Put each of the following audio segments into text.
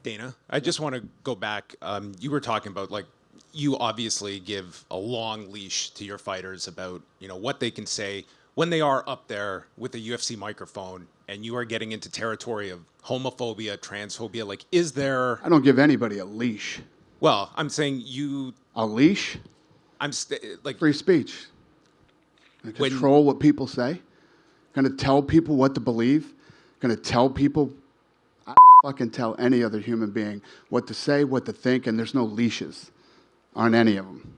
Dana, I just want to go back. You were talking about, like, you obviously give a long leash to your fighters about, what they can say when they are up there with a UFC microphone, and you are getting into territory of homophobia, transphobia. Like, is there... I don't give anybody a leash. Well, I'm saying you... A leash? Like... Free speech. I control what people say. Going to tell people what to believe. Going to tell people... I fucking tell any other human being what to say, what to think, and there's no leashes on any of them.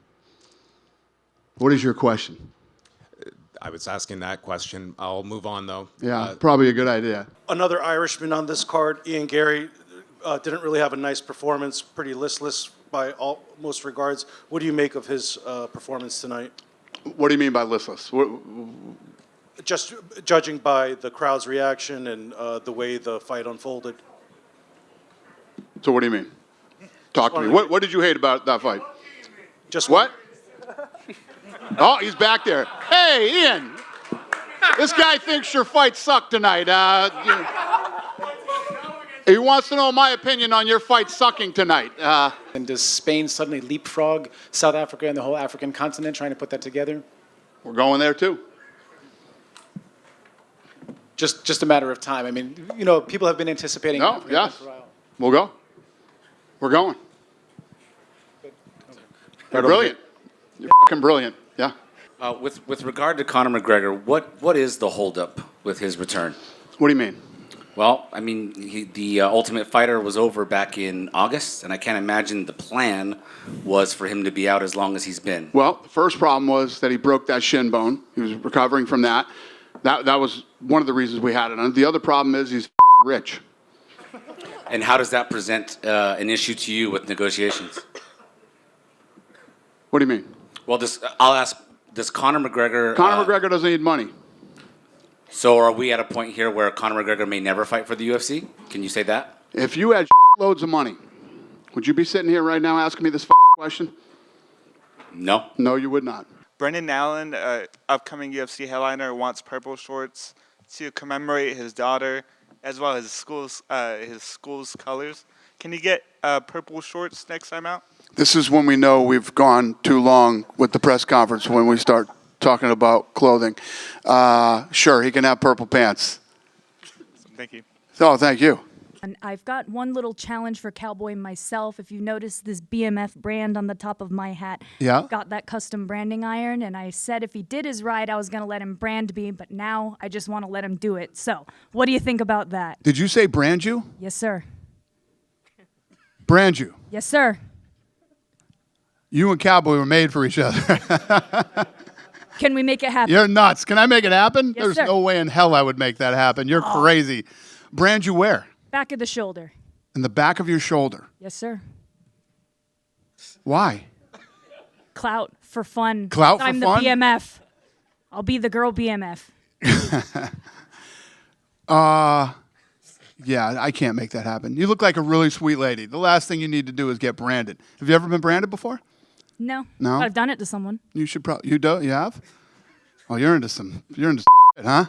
What is your question? I was asking that question. I'll move on, though. Yeah, probably a good idea. Another Irishman on this card, Ian Gary, didn't really have a nice performance, pretty listless by most regards. What do you make of his performance tonight? What do you mean by listless? Just judging by the crowd's reaction and the way the fight unfolded. So what do you mean? Talk to me. What did you hate about that fight? Just what? Oh, he's back there. Hey, Ian. This guy thinks your fight sucked tonight. He wants to know my opinion on your fight sucking tonight. And does Spain suddenly leapfrog South Africa and the whole African continent, trying to put that together? We're going there too. Just a matter of time. I mean, people have been anticipating. No, yes. We'll go. We're going. You're brilliant. You're fucking brilliant. Yeah. With regard to Conor McGregor, what is the holdup with his return? What do you mean? Well, I mean, the Ultimate Fighter was over back in August, and I can't imagine the plan was for him to be out as long as he's been. Well, the first problem was that he broke that shin bone. He was recovering from that. That was one of the reasons we had it on. The other problem is he's rich. And how does that present an issue to you with negotiations? What do you mean? Well, I'll ask, does Conor McGregor... Conor McGregor doesn't need money. So are we at a point here where Conor McGregor may never fight for the UFC? Can you say that? If you had loads of money, would you be sitting here right now asking me this question? No. No, you would not. Brendan Allen, upcoming UFC headliner, wants purple shorts to commemorate his daughter as well as his school's colors. Can you get purple shorts next time out? This is when we know we've gone too long with the press conference, when we start talking about clothing. Sure, he can have purple pants. Thank you. Oh, thank you. And I've got one little challenge for Cowboy myself. If you notice this BMF brand on the top of my hat, yeah, got that custom branding iron, and I said if he did his ride, I was going to let him brand me, but now I just want to let him do it. So what do you think about that? Did you say brand you? Yes, sir. Brand you? Yes, sir. You and Cowboy were made for each other. Can we make it happen? You're nuts. Can I make it happen? Yes, There's sir. no way in hell I would make that happen. You're crazy. Brand you where? Back of the shoulder. In the back of your shoulder. Yes, sir. Why? Clout for fun. Clout for I'm fun? the BMF. I'll be the girl BMF. Yeah, I can't make that happen. You look like a really sweet lady. The last thing you need to do is get branded. Have you ever been branded before? No. No? I've done it to someone. You should probably. You do? You have? Oh, you're into shit, huh?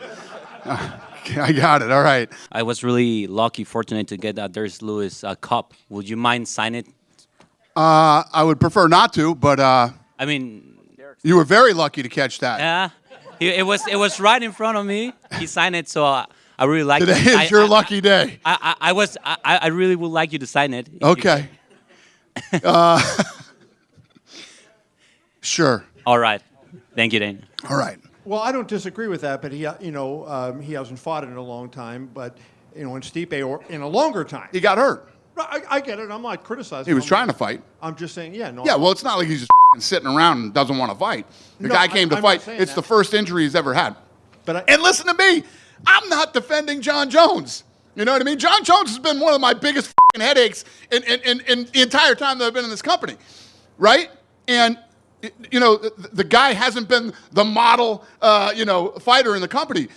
I got it. All right. I was really lucky, fortunate to get that Darius Lewis cup. Would you mind signing it? I would prefer not to, but I mean, you were very lucky to catch that. yeah, it was right in front of me. He signed it, so I really like it. Today is your lucky day. I really would like you to sign it. Okay. Sure. All right. Thank you, Dane. All right. Well, I don't disagree with that, but he hasn't fought in a long time. But in Stipe, or in a longer time, He got hurt. I get it. I'm not criticizing. He was trying to fight. I'm just saying, yeah, no. Yeah, well, it's not like he's just sitting around and doesn't want to fight. The No, guy came to I'm fight. not saying It's that. the first injury he's ever had. But And listen to me. I'm not defending John Jones. You know what I mean? John Jones has been one of my biggest headaches in the entire time that I've been in this company, right? And the guy hasn't been the model, fighter in the company.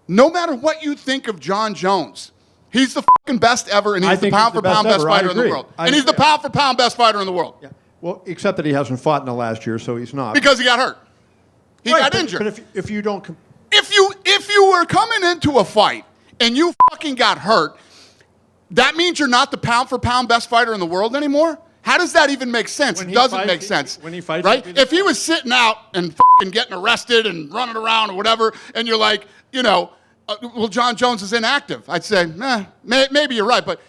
No matter what you think of John Jones, he's the fucking best ever, and I he's the think he's pound for the best pound best ever. I fighter in the agree. world. And he's the pound for pound best fighter in the world. Yeah. Well, except that he hasn't fought in the last year, so he's not. Because he got hurt. He got injured. But if you don't, If you were coming into a fight and you fucking got hurt, that means you're not the pound-for-pound best fighter in the world anymore? How does that even make sense? When It he doesn't fights, make sense. when he fights, right? he'll be the If he was sitting out and fucking getting arrested and running around or whatever, and you're like, well, John Jones is inactive, I'd say, maybe you're right. But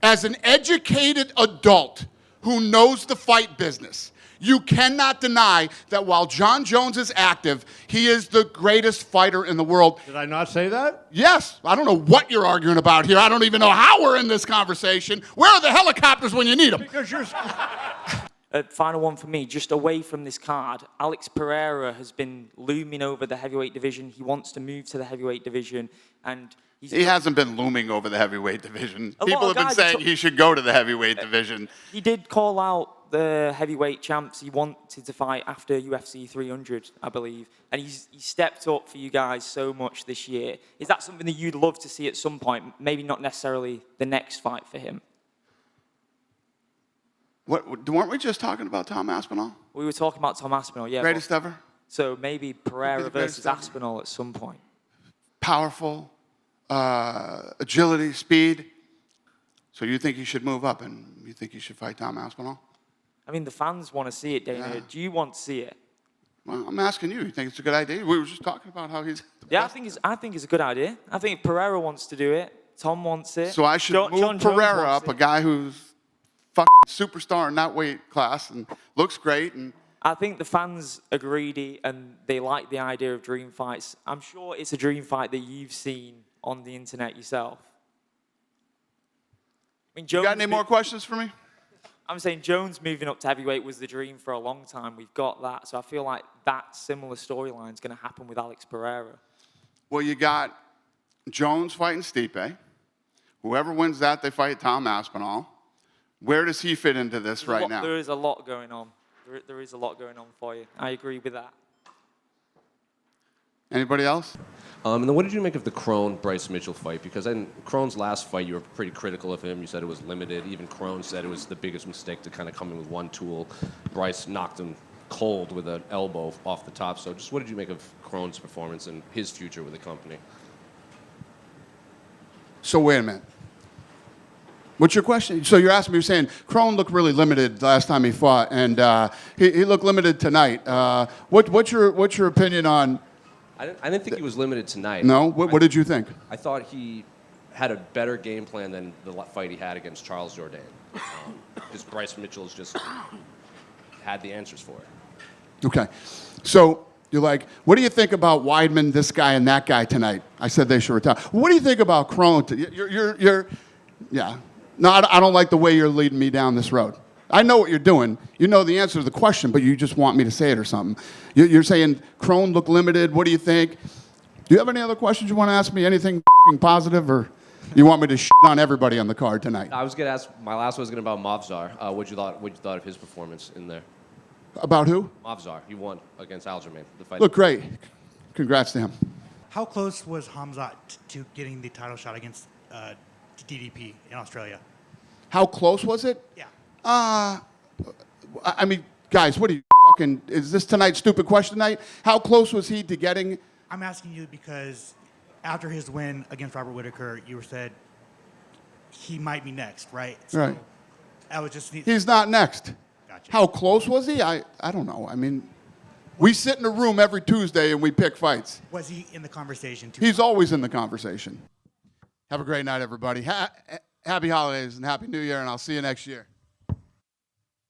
as an educated adult who knows the fight business, you cannot deny that while John Jones is active, he is the greatest fighter in the world. Did I not say that? Yes. I don't know what you're arguing about here. I don't even know how we're in this conversation. Where are the helicopters when you need them? Because you're. Final one for me, just away from this card. Alex Pereira has been looming over the heavyweight division. He wants to move to the heavyweight division, and He hasn't been looming over the heavyweight division. A lot People of have been guys are saying he should go to the heavyweight division. He did call out the heavyweight champs he wanted to fight after UFC 300, I believe. And he stepped up for you guys so much this year. Is that something that you'd love to see at some point? Maybe not necessarily the next fight for him. Weren't we just talking about Tom Aspinall? We were talking about Tom Aspinall, yeah. Greatest ever? So maybe Pereira the greatest versus ever. Aspinall at some point. Powerful, agility, speed. So you think he should move up and you think he should fight Tom Aspinall? I mean, the fans want to see it, Dana. Yeah. Do you want to see it? Well, I'm asking you. You think it's a good idea? We were just talking about how he's the Yeah, best. I think it's a good idea. I think if Pereira wants to do it, Tom wants it. So I should move John Jones Pereira wants up, a it. guy who's fucking superstar in that weight class and looks great. And I think the fans are greedy and they like the idea of dream fights. I'm sure it's a dream fight that you've seen on the internet yourself. I mean, you got any more questions for me? I'm saying Jones moving up to heavyweight was the dream for a long time. We've got that. So I feel like that similar storyline is going to happen with Alex Pereira. Well, you got Jones fighting Stipe. Whoever wins that, they fight Tom Aspinall. Where does he fit into this right now? There is a lot going on. There is a lot going on for you. I agree with that. Anybody else? And then what did you make of the Crone-Bryce Mitchell fight? Because in Crone's last fight, you were pretty critical of him. You said it was limited. Even Crone said it was the biggest mistake to kind of come in with one tool. Bryce knocked him cold with an elbow off the top. So just what did you make of Crone's performance and his future with the company? So wait a minute. What's your question? So you're asking me, you're saying Crone looked really limited last time he fought, and he looked limited tonight. What's your opinion on? I didn't think he was limited tonight. No? What did you think? I thought he had a better game plan than the fight he had against Charles Jourdain. Because Bryce Mitchell's just had the answers for it. Okay. So you're like, what do you think about Weidman, this guy, and that guy tonight? I said they should retire. What do you think about Crone? Yeah. No, I don't like the way you're leading me down this road. I know what you're doing. You know the answer to the question, but you just want me to say it or something. You're saying Crone looked limited. What do you think? Do you have any other questions you want to ask me? Anything positive, or you want me to shit on everybody on the card tonight? I was going to ask, my last one was going to be about Movzar. What you thought of his performance in there? About who? Movzar. He won against Aljamain. The fight. Look great. Congrats to him. How close was Hamzat to getting the title shot against DDP in Australia? How close was it? Yeah. I mean, guys, what are you fucking? Is this tonight's stupid question night? How close was he to getting? I'm asking you because after his win against Robert Whittaker, you said he might be next, right? So Right. I was just. He's not next. Gotcha. How close was he? I don't know. I mean, we sit in a room every Tuesday and we pick fights. Was he in the conversation too? He's always in the conversation. Have a great night, everybody. Happy holidays and Happy New Year, and I'll see you next year.